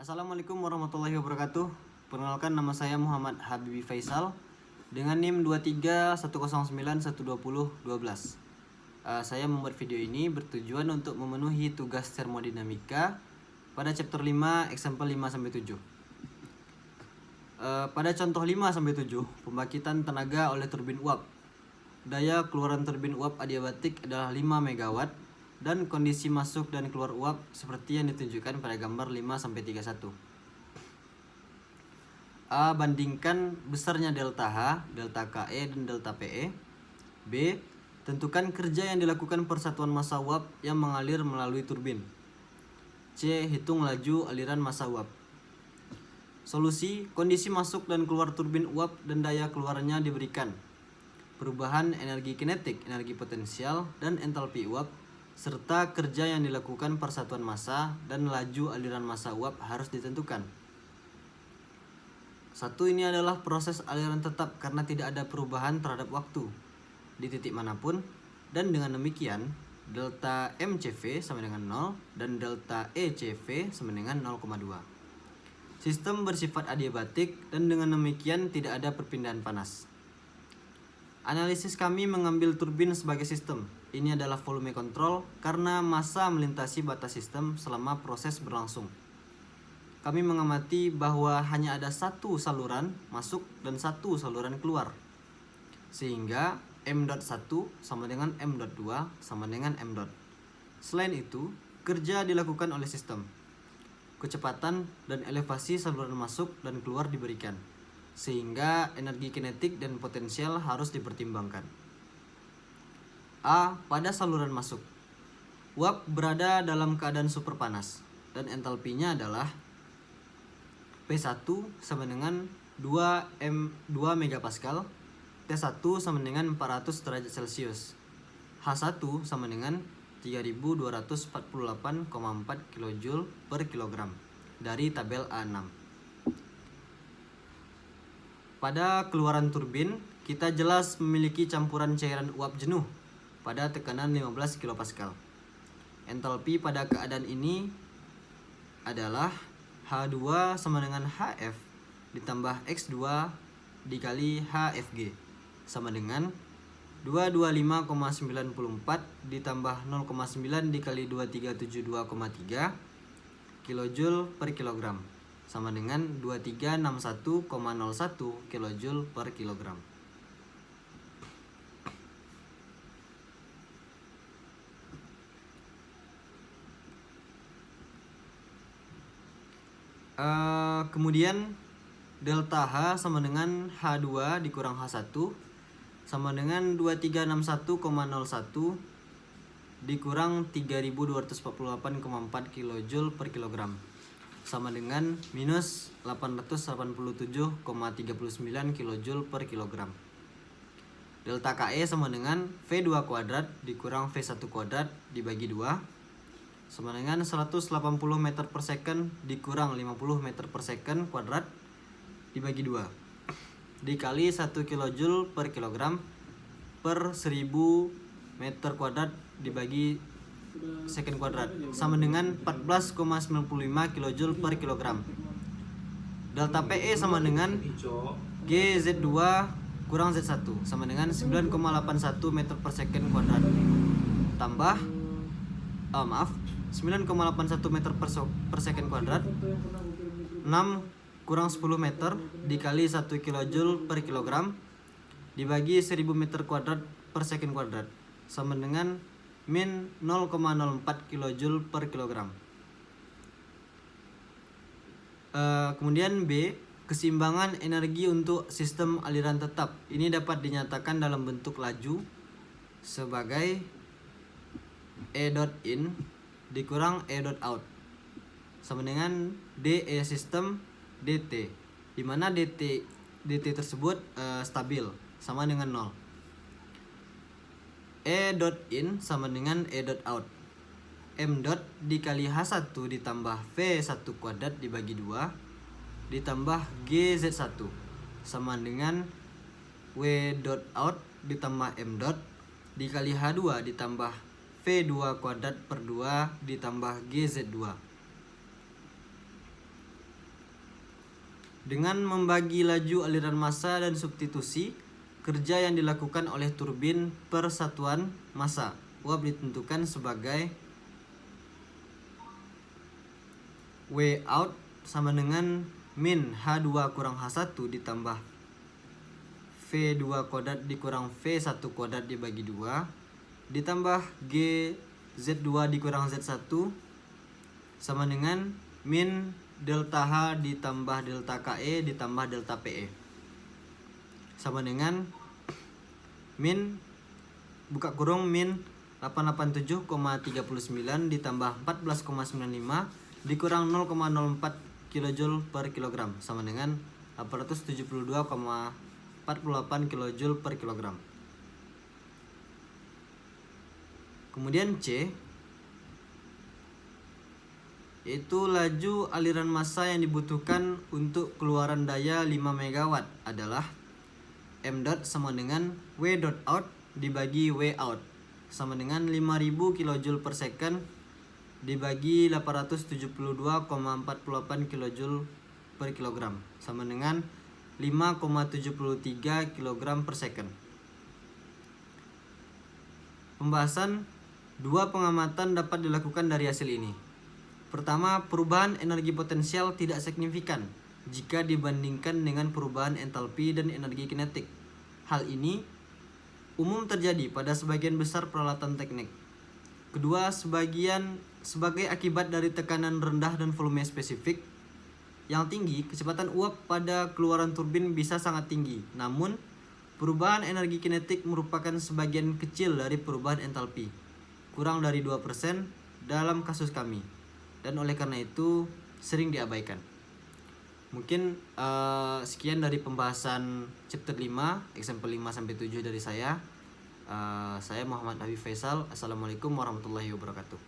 Assalamualaikum warahmatullahi wabarakatuh. Perkenalkan, nama saya Muhammad Habibi Faisal dengan NIM 2310912012. Saya membuat video ini bertujuan untuk memenuhi tugas termodinamika pada chapter 5 example 5-7. Pada contoh 5-7, pembangkitan tenaga oleh turbin uap. Daya keluaran turbin uap adiabatik adalah 5 MW dan kondisi masuk dan keluar uap seperti yang ditunjukkan pada gambar 5-31. A. Bandingkan besarnya delta H, delta KE, dan delta PE. B. Tentukan kerja yang dilakukan persatuan massa uap yang mengalir melalui turbin. C. Hitung laju aliran massa uap. Solusi: kondisi masuk dan keluar turbin uap dan daya keluarnya diberikan. Perubahan energi kinetik, energi potensial, dan entalpi uap, serta kerja yang dilakukan persatuan massa dan laju aliran massa uap harus ditentukan. 1. Ini adalah proses aliran tetap karena tidak ada perubahan terhadap waktu di titik manapun, dan dengan demikian delta MCV sama dengan 0 dan delta ECV sama dengan 0,2. Sistem bersifat adiabatik dan dengan demikian tidak ada perpindahan panas. Analisis kami mengambil turbin sebagai sistem. Ini adalah volume kontrol karena massa melintasi batas sistem selama proses berlangsung. Kami mengamati bahwa hanya ada satu saluran masuk dan satu saluran keluar, sehingga M.1 sama dengan M.2 sama dengan M. Selain itu, kerja dilakukan oleh sistem. Kecepatan dan elevasi saluran masuk dan keluar diberikan, sehingga energi kinetik dan potensial harus dipertimbangkan. A. Pada saluran masuk, uap berada dalam keadaan super panas dan entalpinya adalah P1 sama dengan 2 megapascal, T1 sama dengan 400 derajat Celcius, H1 sama dengan 3248,4 kJ per kilogram dari tabel A6. Pada keluaran turbin, kita jelas memiliki campuran cairan uap jenuh pada tekanan 15 kPa. Entalpi pada keadaan ini adalah H2 sama dengan HF ditambah X2 dikali HFG sama dengan 225,94 ditambah 0,9 dikali 2372,3 kJ per kilogram sama dengan 2361,01 kJ per kilogram. Kemudian delta H sama dengan H2 dikurang H1 sama dengan 2361,01 dikurang 3248,4 kJ per kilogram sama dengan minus 887,39 kJ per kilogram. Delta KE sama dengan V2 kuadrat dikurang V1 kuadrat dibagi 2 sama dengan 180 meter per second dikurang 50 meter per second kuadrat dibagi 2 dikali 1 kJ per kilogram per 1000 meter kuadrat dibagi second kuadrat sama dengan 14,95 kJ per kilogram. Delta PE sama dengan GZ2 kurang Z1 sama dengan 9,81 meter per second kuadrat tambah 9,81 meter per second kuadrat 6 kurang 10 meter dikali 1 kJ per kilogram dibagi 1000 meter kuadrat per second kuadrat sama dengan min 0,04 kJ per kilogram. Kemudian B. Keseimbangan energi untuk sistem aliran tetap. Ini dapat dinyatakan dalam bentuk laju sebagai E.in dikurang E.out sama dengan DE sistem DT, di mana DT tersebut stabil sama dengan 0. E.in sama dengan E.out. M. dikali H1 ditambah V1 kuadrat dibagi 2 ditambah GZ1 sama dengan W.out ditambah M. dikali H2 ditambah V2 kuadrat per 2 ditambah GZ2. Dengan membagi laju aliran massa dan substitusi, kerja yang dilakukan oleh turbin per satuan massa uap ditentukan sebagai W out sama dengan min H2 kurang H1 ditambah V2 kuadrat dikurang V1 kuadrat dibagi 2 ditambah G Z2 dikurang Z1 sama dengan min delta H ditambah delta KE ditambah delta PE sama dengan min buka kurung min 887,39 ditambah 14,95 dikurang 0,04 kJ per kilogram sama dengan 872,48 kJ per kilogram. Kemudian C yaitu laju aliran massa yang dibutuhkan untuk keluaran daya 5 MW adalah M dot sama dengan W dot out dibagi W out sama dengan 5000 kJ per second dibagi 872,48 kJ per kilogram sama dengan 5,73 kg per second. Pembahasan dua pengamatan dapat dilakukan dari hasil ini. Pertama, perubahan energi potensial tidak signifikan jika dibandingkan dengan perubahan entalpi dan energi kinetik. Hal ini umum terjadi pada sebagian besar peralatan teknik. Kedua, sebagai akibat dari tekanan rendah dan volume spesifik yang tinggi, kecepatan uap pada keluaran turbin bisa sangat tinggi. Namun, perubahan energi kinetik merupakan sebagian kecil dari perubahan entalpi, kurang dari 2% dalam kasus kami. Dan oleh karena itu, sering diabaikan. Mungkin sekian dari pembahasan chapter 5, example 5-7 dari saya. Saya Muhammad Habib Faisal. Assalamualaikum warahmatullahi wabarakatuh.